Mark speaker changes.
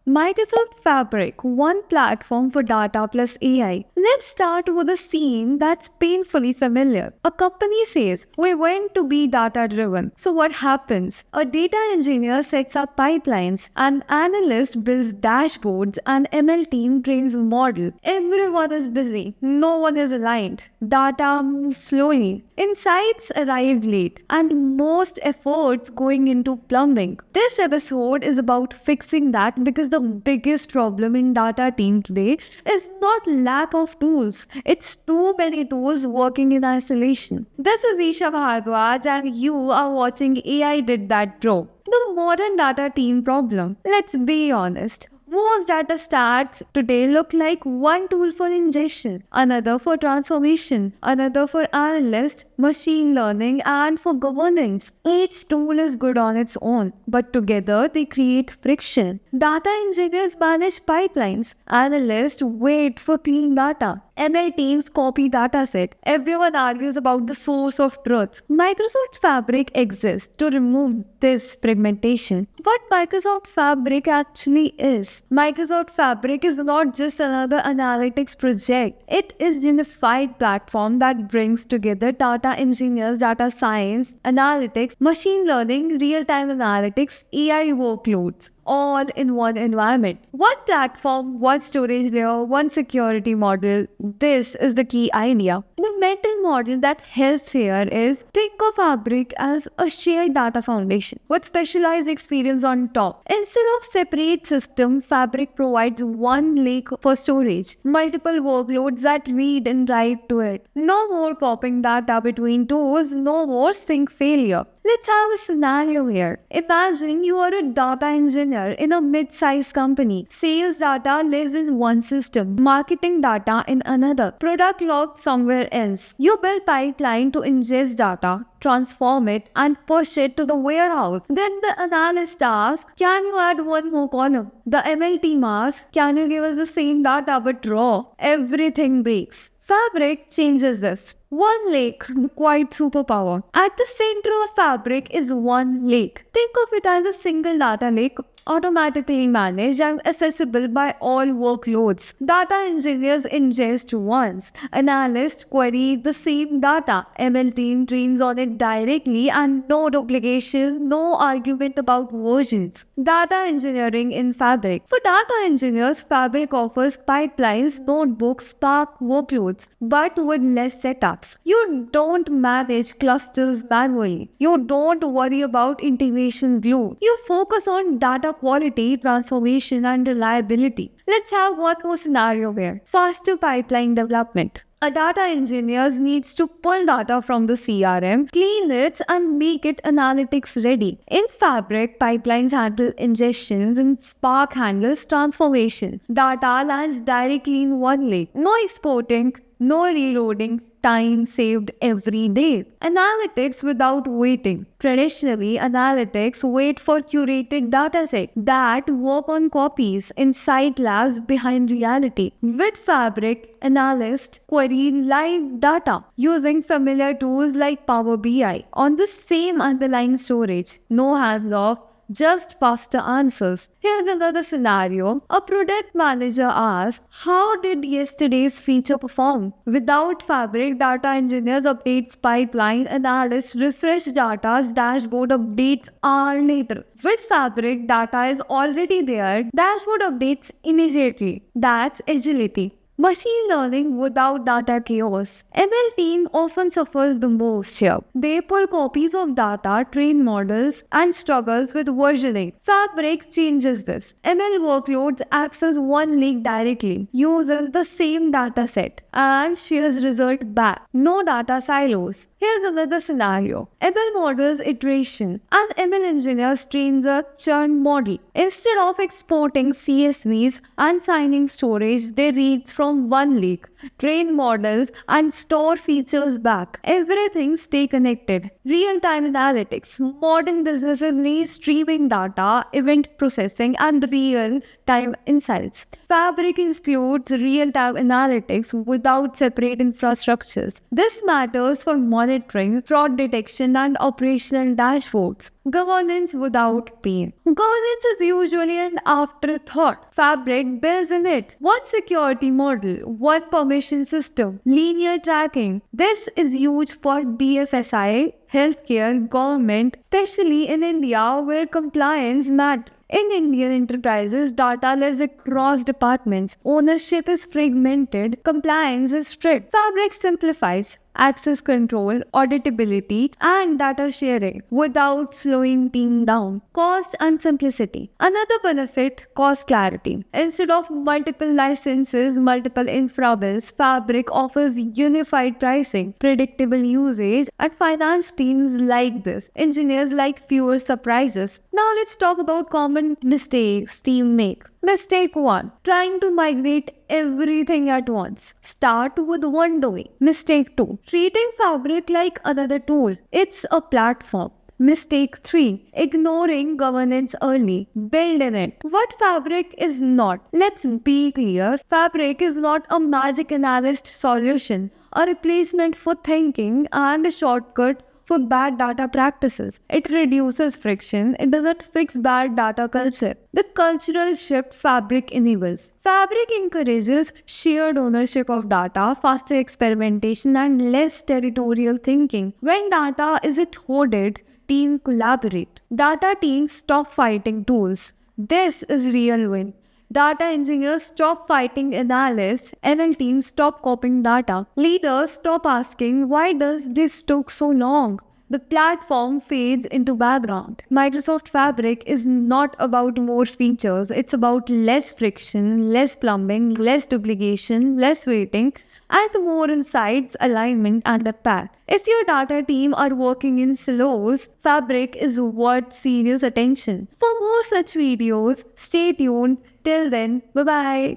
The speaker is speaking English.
Speaker 1: Microsoft Fabric, one platform for data plus AI. Let's start with a scene that's painfully familiar. A company says, we want to be data driven. So, what happens? A data engineer sets up pipelines, an analyst builds dashboards, and ML team trains model. Everyone is busy, no one is aligned. Data moves slowly. Insights arrive late, and most efforts going into plumbing. This episode is about fixing that because the biggest problem in data team today is not lack of tools. It's too many tools working in isolation. This is Isha Bhardwaj and you are watching AI Did That Pro. The modern data team problem. Let's be honest. Most data stats today look like one tool for ingestion, another for transformation, another for analyst, machine learning, and for governance. Each tool is good on its own, but together they create friction. Data engineers manage pipelines, analysts wait for clean data. ML teams copy dataset. Everyone argues about the source of truth. Microsoft Fabric exists to remove this fragmentation. What Microsoft Fabric actually is. Microsoft Fabric is not just another analytics project. It is a unified platform that brings together data engineers, data science, analytics, machine learning, real-time analytics, AI workloads, all in one environment. One platform, one storage layer, one security model. This is the key idea. The mental model that helps here is think of Fabric as a shared data foundation with specialized experience on top. Instead of separate system, Fabric provides one lake for storage, multiple workloads that read and write to it. No more popping data between tools, no more sync failure. Let's have a scenario here. Imagine you are a data engineer in a mid-sized company. Sales data lives in one system, marketing data in another, product log somewhere else. You build pipeline to ingest data, transform it, and push it to the warehouse. Then the analyst asks, can you add one more column? The ML team asks, can you give us the same data but raw? Everything breaks. Fabric changes this. One lake, quite superpower. At the center of Fabric is one lake. Think of it as a single data lake, automatically managed and accessible by all workloads. Data engineers ingest once. Analysts query the same data. ML team trains on it directly and no duplication, no argument about versions. Data engineering in Fabric. For data engineers, Fabric offers pipelines, notebooks, Spark workloads, but with less setups. You don't manage clusters manually. You don't worry about integration glue. You focus on data quality, transformation, and reliability. Let's have one more scenario here. Faster pipeline development. A data engineer needs to pull data from the CRM, clean it, and make it analytics ready. In Fabric, pipelines handle ingestions and Spark handles transformation. Data lands directly in one lake. No exporting, no reloading, time saved every day. Analytics without waiting. Traditionally, analytics wait for curated datasets that work on copies inside labs behind reality. With Fabric, analysts query live data using familiar tools like Power BI on the same underlying storage. No hands-off, just faster answers. Here's another scenario. A product manager asks, how did yesterday's feature perform? Without Fabric, data engineers updates pipeline, analysts refresh data's dashboard updates hour later. With Fabric, data is already there. Dashboard updates immediately. That's agility. Machine learning without data chaos. ML team often suffers the most here. They pull copies of data, train models, and struggles with versioning. Fabric changes this. ML workloads access one lake directly, uses the same data set, and shares result back. No data silos. Here's another scenario. ML models iteration. An ML engineer trains a churn model. Instead of exporting CSVs and signing storage, they read from one lake, train models, and store features back. Everything stay connected. Real-time analytics. Modern businesses need streaming data, event processing, and real-time insights. Fabric includes real-time analytics without separate infrastructures. This matters for monitoring monitoring, fraud detection, and operational dashboards. Governance without pain. Governance is usually an afterthought. Fabric builds in it. One security model, one permission system, linear tracking. This is huge for BFSI, healthcare, government, especially in India where compliance matters. In Indian enterprises, data lives across departments. Ownership is fragmented. Compliance is strict. Fabric simplifies access control, auditability, and data sharing without slowing team down. Cost and simplicity. Another benefit, cost clarity. Instead of multiple licenses, multiple infra bills, Fabric offers unified pricing, predictable usage, and finance teams like this. Engineers like fewer surprises. Now let's talk about common mistakes team make. Mistake 1. Trying to migrate everything at once. Start with one domain. Mistake 2. Treating Fabric like another tool. It's a platform. Mistake 3. Ignoring governance early. Build in it. What Fabric is not. Let's be clear. Fabric is not a magic analyst solution, a replacement for thinking, and a shortcut for bad data practices. It reduces friction. It doesn't fix bad data culture. The cultural shift Fabric enables. Fabric encourages shared ownership of data, faster experimentation, and less territorial thinking. When data isn't hoarded, teams collaborate. Data teams stop fighting tools. This is real win. Data engineers stop fighting analysts, ML teams stop copying data. Leaders stop asking, why does this took so long? The platform fades into background. Microsoft Fabric is not about more features. It's about less friction, less plumbing, less duplication, less waiting, and more insights, alignment, and impact. If your data team are working in silos, Fabric is worth serious attention. For more such videos, stay tuned. Till then, bye-bye.